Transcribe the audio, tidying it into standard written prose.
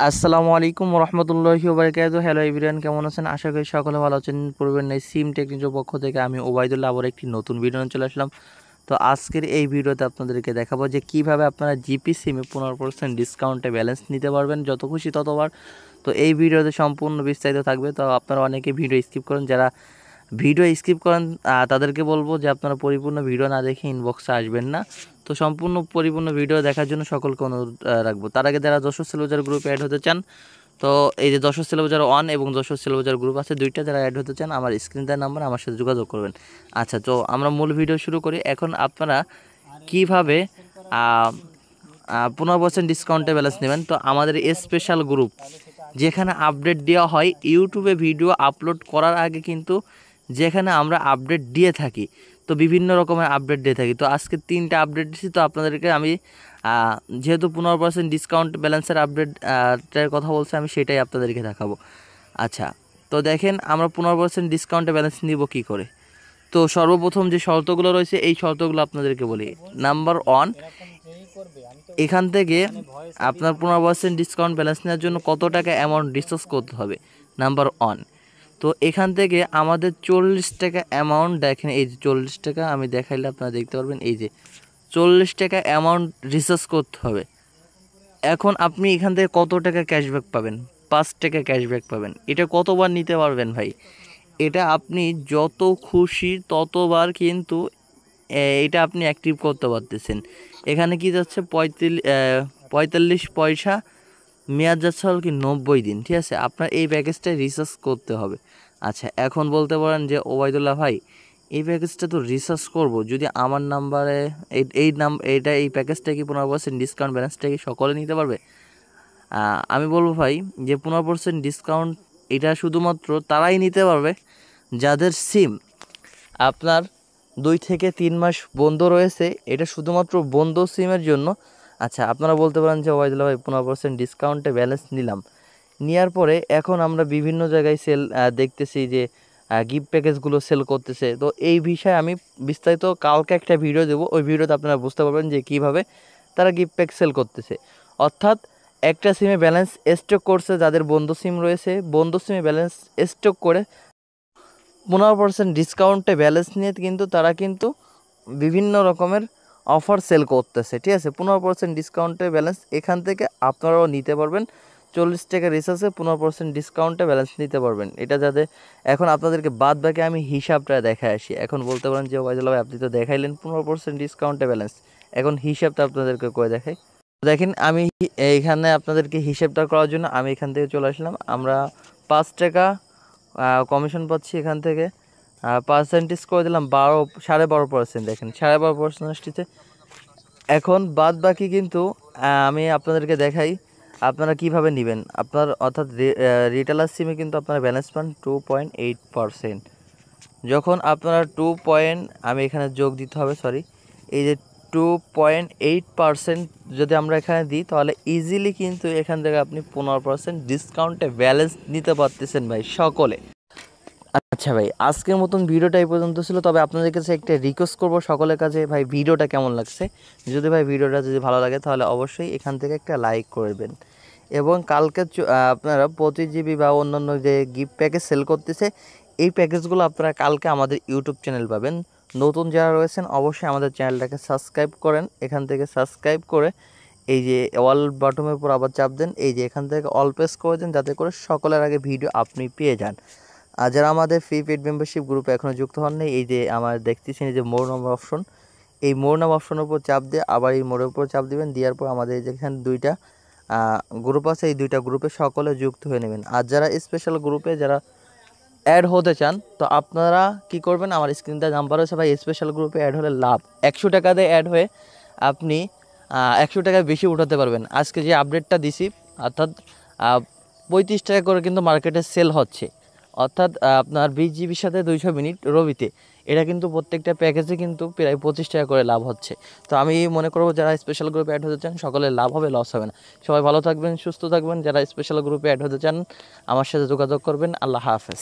আসসালামু আলাইকুম রহমতুল্লাহি ওবারাকাতুহু। হ্যালো এভরিওয়ান, কেমন আছেন? আশা করি সকলে ভালো আছেন। পূর্বের নেই সিম টেকনিকের পক্ষ থেকে আমি ওবায়দুল্লাহ আবার একটি নতুন ভিডিও নিয়ে চলে আসলাম। তো আজকের এই ভিডিওতে আপনাদেরকে দেখাবো যে কিভাবে আপনারা জিপি সিমে 15% ডিসকাউন্টে ব্যালেন্স নিতে পারবেন যত খুশি ততবার। তো এই ভিডিওতে সম্পূর্ণ বিস্তারিত থাকবে। তো আপনারা অনেকে ভিডিও স্কিপ করেন, যারা ভিডিও স্কিপ করেন তাদেরকে বলবো যে আপনারা পরিপূর্ণ ভিডিও না দেখে ইনবক্সে আসবেন না। তো সম্পূর্ণ পরিপূর্ণ ভিডিও দেখার জন্য সকলকে অনুরোধ রাখবো। তার আগে যারা যশোর সেলবাজার গ্রুপে অ্যাড হতে চান, তো এই যে যশোর সেলবাজার 1 এবং যশোর সেলবাজার গ্রুপ আছে দুইটা, যারা অ্যাড হতে চান আমার স্ক্রিন দেওয়ার নাম্বার আমার সাথে যোগাযোগ করবেন। আচ্ছা, তো আমরা মূল ভিডিও শুরু করি। এখন আপনারা কীভাবে 15% ডিসকাউন্টে ব্যালেন্স নেবেন, তো আমাদের স্পেশাল গ্রুপ যেখানে আপডেট দেওয়া হয় ইউটিউবে ভিডিও আপলোড করার আগে, কিন্তু যেখানে আমরা আপডেট দিয়ে থাকি, তো বিভিন্ন রকমের আপডেট দিয়ে থাকি। তো আজকে 3টা আপডেট দিচ্ছি। তো আপনাদেরকে আমি যেহেতু 15% ডিসকাউন্ট ব্যালেন্সের আপডেটটার কথা বলছি, আমি সেটাই আপনাদেরকে দেখাবো। আচ্ছা, তো দেখেন আমরা 15% ডিসকাউন্টে ব্যালেন্স নিব কী করে। তো সর্বপ্রথম যে শর্তগুলো রয়েছে এই শর্তগুলো আপনাদেরকে বলি। নাম্বার 1, এখান থেকে আপনার 15% ডিসকাউন্ট ব্যালেন্স নেওয়ার জন্য কত টাকা অ্যামাউন্ট রিচার্জ করতে হবে, নাম্বার 1। তো এখান থেকে আমাদের 40 টাকা অ্যামাউন্ট, দেখেন এই যে 40 টাকা আমি দেখাইলে আপনারা দেখতে পারবেন, এই যে 40 টাকা অ্যামাউন্ট রিচার্জ করতে হবে। এখন আপনি এখান থেকে কত টাকা ক্যাশব্যাক পাবেন? 5 টাকা ক্যাশব্যাক পাবেন। এটা কতবার নিতে পারবেন ভাই? এটা আপনি যত খুশি ততবার কিন্তু এটা আপনি অ্যাক্টিভ করতে পারতেছেন। এখানে কি যাচ্ছে 45 পয়সা, মেয়াদ যাচ্ছে হল কি 90 দিন। ঠিক আছে, আপনার এই প্যাকেজটা রিচার্জ করতে হবে। আচ্ছা, এখন বলতে পারেন যে ওবায়দুল্লাহ ভাই এই প্যাকেজটা তো রিচার্জ করব, যদি আমার নাম্বারে এই প্যাকেজটা কি 15% ডিসকাউন্ট ব্যালেন্সটা কি সকলে নিতে পারবে? আমি বলবো ভাই যে 15% ডিসকাউন্ট এটা শুধুমাত্র তারাই নিতে পারবে যাদের সিম আপনার 2 থেকে 3 মাস বন্ধ রয়েছে। এটা শুধুমাত্র বন্ধ সিমের জন্য। আচ্ছা, আপনারা বলতে পারেন যে ওবায়দুল্লাহ ভাই 15% ডিসকাউন্টে ব্যালেন্স নিলাম, নেওয়ার পরে এখন আমরা বিভিন্ন জায়গায় সেল দেখতেছি যে গিফট প্যাকেজগুলো সেল করতেছে। তো এই বিষয়ে আমি বিস্তারিত কালকে একটা ভিডিও দেবো, ওই ভিডিওতে আপনারা বুঝতে পারবেন যে কীভাবে তারা গিফট প্যাক সেল করতেছে। অর্থাৎ একটা সিমে ব্যালেন্স স্টক করছে, যাদের বন্ধ সিম রয়েছে বন্ধ সিমে ব্যালেন্স স্টক করে 15% ডিসকাউন্টে ব্যালেন্স নিয়ে কিন্তু তারা কিন্তু বিভিন্ন রকমের অফার সেল করতেছে। ঠিক আছে, 15% ডিসকাউন্টে ব্যালেন্স এখান থেকে আপনারাও নিতে পারবেন। 40 টাকা রিচার্জে 15% ডিসকাউন্টে ব্যালেন্স নিতে পারবেন। এটা যাতে এখন আপনাদেরকে বাদ বাকি আমি হিসাবটা দেখায় আসি। এখন বলতে পারেন যে ওবায়দুল্লাহ ভাই আপনি তো দেখাইলেন 15% ডিসকাউন্টে ব্যালেন্স, এখন হিসাবটা আপনাদেরকে করে দেখাই। দেখেন আমি এইখানে আপনাদেরকে হিসেবটা করার জন্য আমি এখান থেকে চলে আসলাম। আমরা 5 টাকা কমিশন পাচ্ছি এখান থেকে, পার্সেন্টেজ করে দিলাম 12.5%। দেখেন 12.5%। এখন বাদ বাকি কিন্তু আমি আপনাদেরকে দেখাই আপনারা কিভাবে নেবেন। আপনার অর্থাৎ রিটেলার সিমে কিন্তু আপনারা ব্যালেন্স পান 2.8%। যখন আপনারা আমি এখানে যোগ দিতে হবে, সরি, এই যে 2.8% যদি আমরা এখানে দিই, তাহলে ইজিলি কিন্তু এখান থেকে আপনি 15% ডিসকাউন্টে ব্যালেন্স নিতে পারতেছেন ভাই সকলে। আচ্ছা ভাই, আজকের মতন ভিডিওটা এই পর্যন্ত ছিল। তবে আপনাদের কাছে একটা রিকোয়েস্ট করব সকলের কাছে, ভাই ভিডিওটা কেমন লাগছে, যদি ভাই ভিডিওটা যদি ভালো লাগে তাহলে অবশ্যই এখান থেকে একটা লাইক করবেন। এবং কালকে আপনারা 25 জিবি বা অন্যান্য যে গিফট প্যাকেজ সেল করতেছে এই প্যাকেজগুলো আপনারা কালকে আমাদের ইউটিউব চ্যানেল পাবেন। নতুন যারা রয়েছেন অবশ্যই আমাদের চ্যানেলটাকে সাবস্ক্রাইব করেন। এখান থেকে সাবস্ক্রাইব করে এই যে অল বাটনের উপর আবার চাপ দেন, এই যে এখান থেকে অল প্রেস করে দেন, যাতে করে সকলের আগে ভিডিও আপনি পেয়ে যান। আর যারা আমাদের ফ্রি পেড মেম্বারশিপ গ্রুপে এখনও যুক্ত হননি, এই যে আমার দেখতেছেন এই যে মোর নাম্বার অপশন, এই মোর নাম অপশনের উপর চাপ দিয়ে আবার এই মোড়ের উপর চাপ দিবেন, দেওয়ার পর আমাদের যেখানে 2টা গ্রুপ আছে এই 2টা গ্রুপে সকলে যুক্ত হয়ে নেবেন। আর যারা স্পেশাল গ্রুপে যারা অ্যাড হতে চান, তো আপনারা কি করবেন, আমার স্ক্রিনটা নাম্বার আছে ভাই, স্পেশাল গ্রুপে অ্যাড হলে লাভ 100 টাকা দিয়ে অ্যাড হয়ে আপনি 100 টাকা বেশি উঠাতে পারবেন। আজকে যে আপডেটটা দিছি অর্থাৎ 35 টাকা করে কিন্তু মার্কেটে সেল হচ্ছে, অর্থাৎ আপনার 20 জিবির সাথে 200 মিনিট রবিতে, এটা কিন্তু প্রত্যেকটা প্যাকেজে কিন্তু প্রায় 25 টাকা করে লাভ হচ্ছে। তো আমি মনে করবো যারা স্পেশাল গ্রুপে অ্যাড হতে চান সকলের লাভ হবে, লস হবে না। সবাই ভালো থাকবেন, সুস্থ থাকবেন। যারা স্পেশাল গ্রুপে অ্যাড হতে চান আমার সাথে যোগাযোগ করবেন। আল্লাহ হাফেজ।